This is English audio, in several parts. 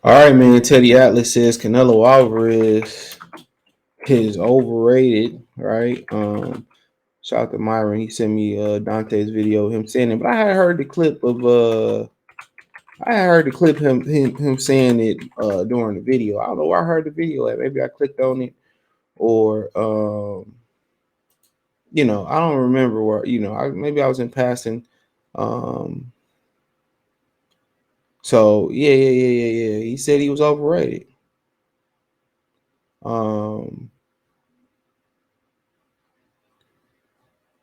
All right, man. Teddy Atlas says Canelo Alvarez is overrated, right? Shout out to Myron. He sent me Dante's video of him saying it, but I had heard the clip of him saying it during the video. I don't know where I heard the video at. Maybe I clicked on it or I don't remember where, maybe I was in passing. Um so yeah. He said he was overrated. Um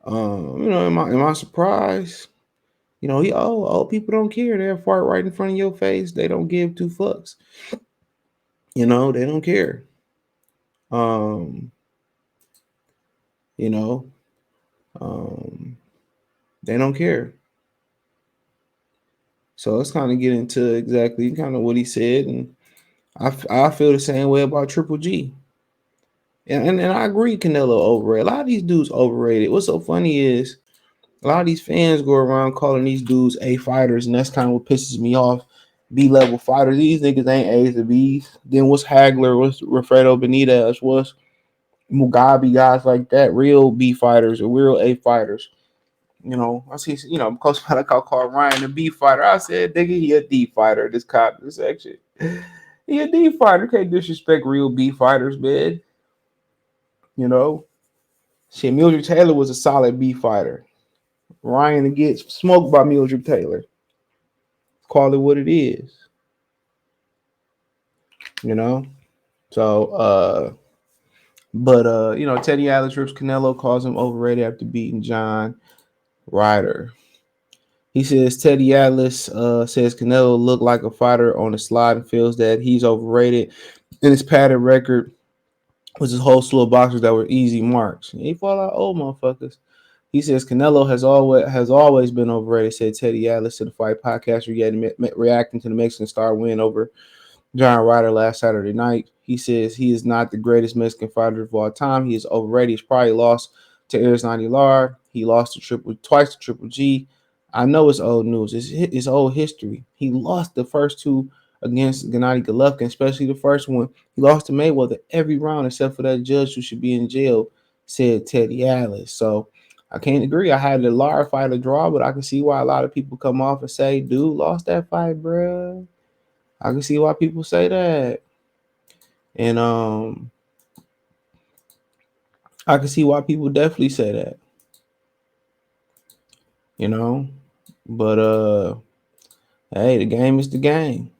am I surprised? Old people don't care. They'll fart right in front of your face. They don't give two fucks. They don't care. Um, you know, um, they don't care. So let's kind of get into exactly kind of what he said, and I feel the same way about Triple G. And I agree, Canelo overrated. A lot of these dudes overrated. What's so funny is a lot of these fans go around calling these dudes A fighters, and that's kind of what pisses me off. B-level fighters. These niggas ain't A's to B's. Then what's Hagler? What's Rafael Benitez? What's Mugabe? Guys like that. Real B fighters or real A fighters. I see, close by like I call Ryan a B fighter. I said, nigga, he a D fighter. This cop, this action. He a D fighter. Can't disrespect real B fighters, man. You know? Shit, Mildred Taylor was a solid B fighter. Ryan gets smoked by Mildred Taylor. Call it what it is. You know? So Teddy Atlas rips Canelo, calls him overrated after beating John Ryder. He says Teddy Atlas says Canelo looked like a fighter on the slide and feels that he's overrated. In his padded record was his whole slew of boxers that were easy marks. He fought out old motherfuckers. He says Canelo has always been overrated, said Teddy Atlas to the Fight Podcast, reacting to the Mexican star win over John Ryder last Saturday night. He says he is not the greatest Mexican fighter of all time. He is overrated. He's probably lost to Arizona Aguilar. He lost twice to Triple G. I know it's old news. It's old history. He lost the first two against Gennady Golovkin, especially the first one. He lost to Mayweather every round except for that judge who should be in jail, said Teddy Atlas. So I can't agree. I had the Lara fight a draw, but I can see why a lot of people come off and say, dude lost that fight, bro. I can see why people say that. And I can see why people definitely say that. But hey, the game is the game.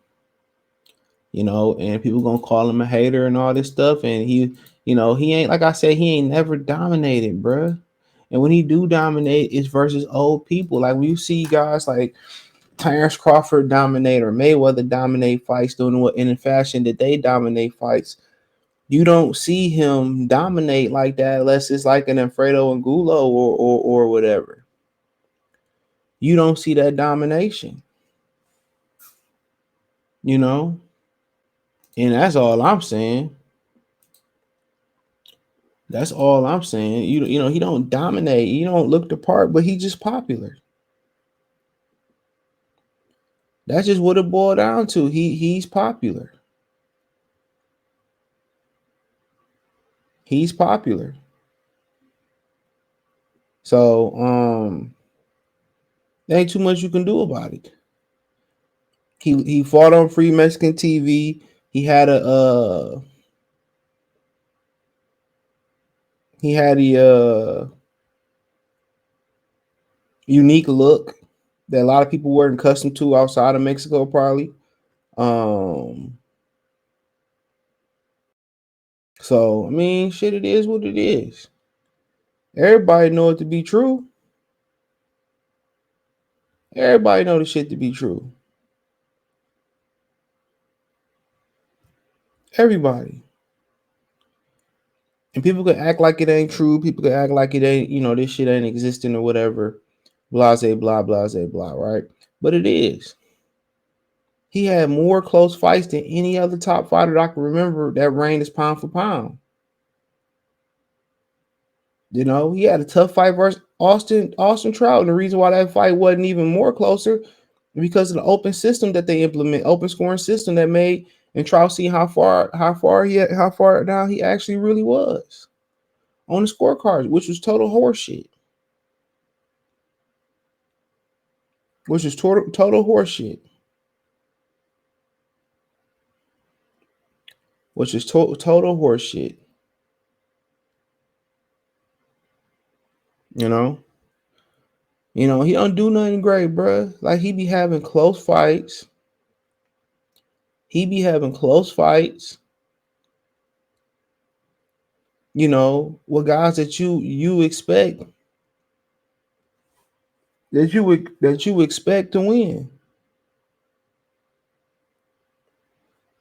And people gonna call him a hater and all this stuff. And he ain't, like I said, he ain't never dominated, bruh. And when he do dominate, it's versus old people. Like when you see guys like Terrence Crawford dominate or Mayweather dominate fights doing in a fashion that they dominate fights, you don't see him dominate like that unless it's like an Alfredo Angulo or whatever. You don't see that domination. And that's all I'm saying. That's all I'm saying. He don't dominate. He don't look the part, but he just popular. That's just what it boiled down to. He's popular. He's popular. So there ain't too much you can do about it. He fought on Free Mexican TV. He had a unique look that a lot of people weren't accustomed to outside of Mexico, probably. So I mean, shit, it is what it is. Everybody know it to be true. Everybody know the shit to be true. Everybody. And people can act like it ain't true. People can act like it ain't, this shit ain't existing or whatever. Blase, blah, blase, blah, right? But it is. He had more close fights than any other top fighter that I can remember that reigned as pound for pound. He had a tough fight versus Austin Trout. And the reason why that fight wasn't even more closer, because of the open system that they implement, open scoring system that made and try to see how far down he actually really was on the scorecards, which was total horseshit. Which is total horseshit. Which is total horseshit. You know, he don't do nothing great, bruh. Like he be having close fights. He be having close fights. With guys that you expect that you expect to win.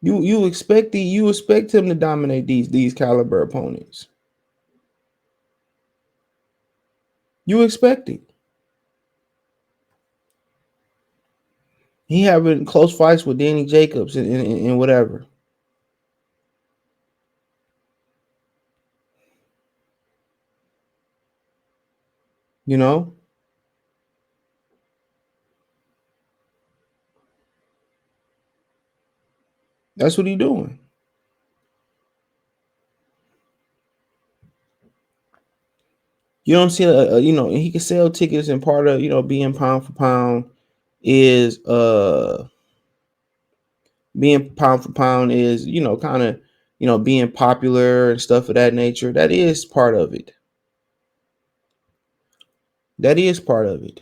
You expect him to dominate these caliber opponents. You expect it. He having close fights with Danny Jacobs and whatever. You know, that's what he doing. You don't see, he can sell tickets, and part of being pound for pound is kind of being popular and stuff of that nature. That is part of it. That is part of it.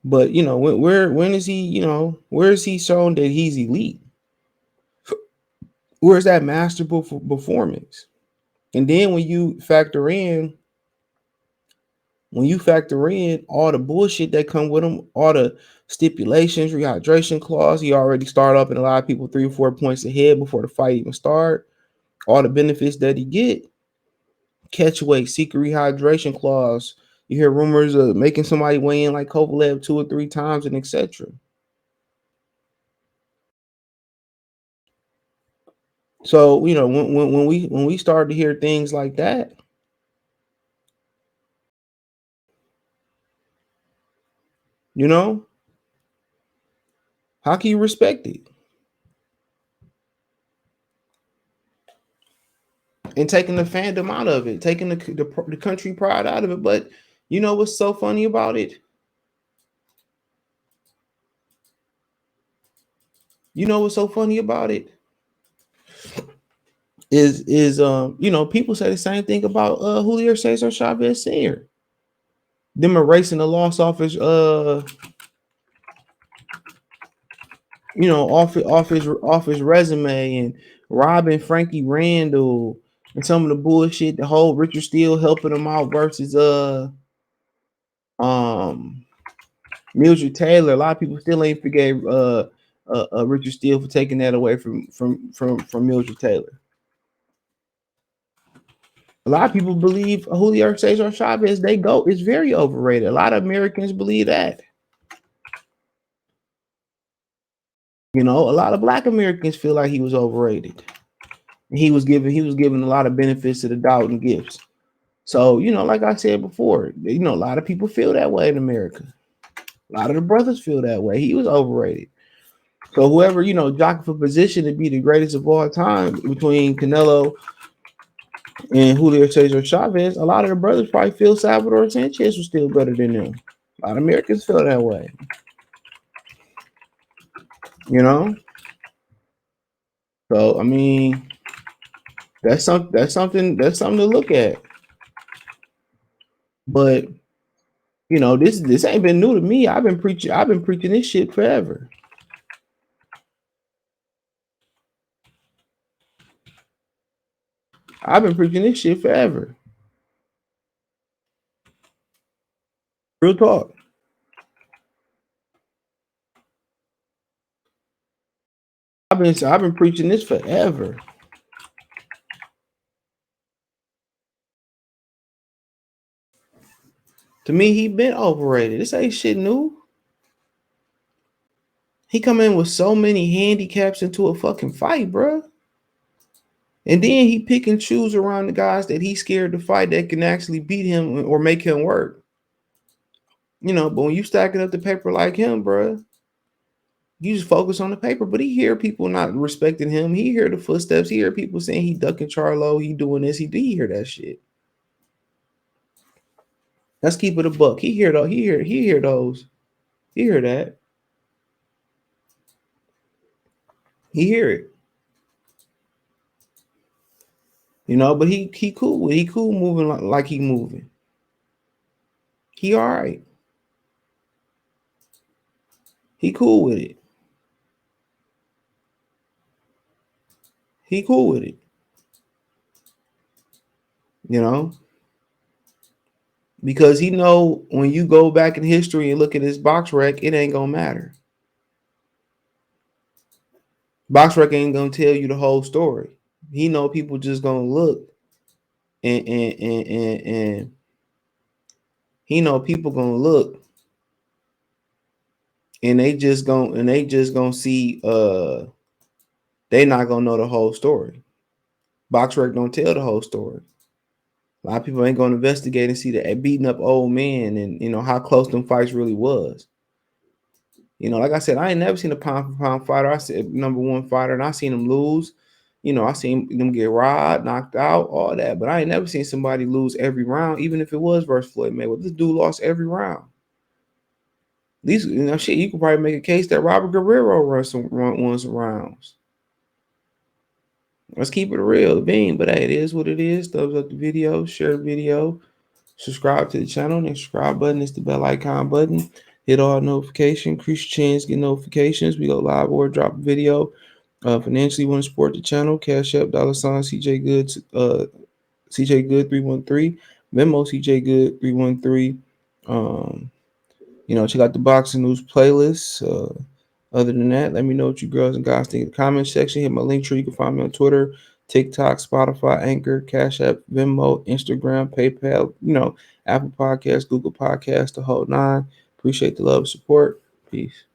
But when is he? Where is he shown that he's elite? Where's that masterful performance? And then when you factor in all the bullshit that come with him, all the stipulations, rehydration clause, he already started up, and a lot of people 3 or 4 points ahead before the fight even start. All the benefits that he get, catch weight, secret rehydration clause. You hear rumors of making somebody weigh in like Kovalev 2 or 3 times, and etc. So when we start to hear things like that, how can you respect it? And taking the fandom out of it, taking the country pride out of it. But you know what's so funny about it? You know what's so funny about it is people say the same thing about Julio Cesar Chavez Sr. Them erasing the loss off his resume, and robbing Frankie Randall and some of the bullshit. The whole Richard Steele helping him out versus um Mildred Taylor. A lot of people still ain't forgave Richard Steele for taking that away from Mildred Taylor. A lot of people believe Julio Cesar Chavez is very overrated. A lot of Americans believe that. A lot of Black Americans feel like he was overrated. He was given a lot of benefits to the doubt and gifts. So like I said before, a lot of people feel that way in America. A lot of the brothers feel that way. He was overrated. So whoever jockey for position to be the greatest of all time between Canelo and Julio Cesar Chavez, a lot of the brothers probably feel Salvador Sanchez was still better than them. A lot of Americans feel that way. So I mean, that's something to look at. But this ain't been new to me. I've been preaching this shit forever. I've been preaching this shit forever. Real talk. I've been preaching this forever. To me, he been overrated. This ain't shit new. He come in with so many handicaps into a fucking fight, bro. And then he pick and choose around the guys that he's scared to fight that can actually beat him or make him work. But when you stacking up the paper like him, bruh, you just focus on the paper. But he hear people not respecting him. He hear the footsteps. He hear people saying he ducking Charlo. He doing this. He hear that shit. Let's keep it a buck. He hear those. He hear those. He hear that. He hear it. But he cool with it. He cool moving like he moving. He all right. He cool with it. He cool with it. You know, because he know when you go back in history and look at his box rec, it ain't gonna matter. Box rec ain't gonna tell you the whole story. He know people just gonna look and he know people gonna look and they just gonna see they not gonna know the whole story. Box rec don't tell the whole story. A lot of people ain't gonna investigate and see the beating up old man and how close them fights really was. Like I said, I ain't never seen a pound for pound fighter. I said number one fighter, and I seen him lose. I seen them get robbed, knocked out, all that. But I ain't never seen somebody lose every round, even if it was versus Floyd Mayweather. This dude lost every round. These, shit, you could probably make a case that Robert Guerrero won some rounds. Let's keep it real, Bean. But hey, it is what it is. Thumbs up the video, share the video, subscribe to the channel. The subscribe button is the bell icon button. Hit all notifications, increase your chance, get notifications. We go live or drop a video. Financially want to support the channel, Cash App, $ CJ Good, CJ Good 313, Venmo CJ Good 313. Check out the boxing news playlist. Other than that, let me know what you girls and guys think in the comment section. Hit my link tree. You can find me on Twitter, TikTok, Spotify, Anchor, Cash App, Venmo, Instagram, PayPal, Apple Podcasts, Google Podcasts, the whole nine. Appreciate the love and support. Peace.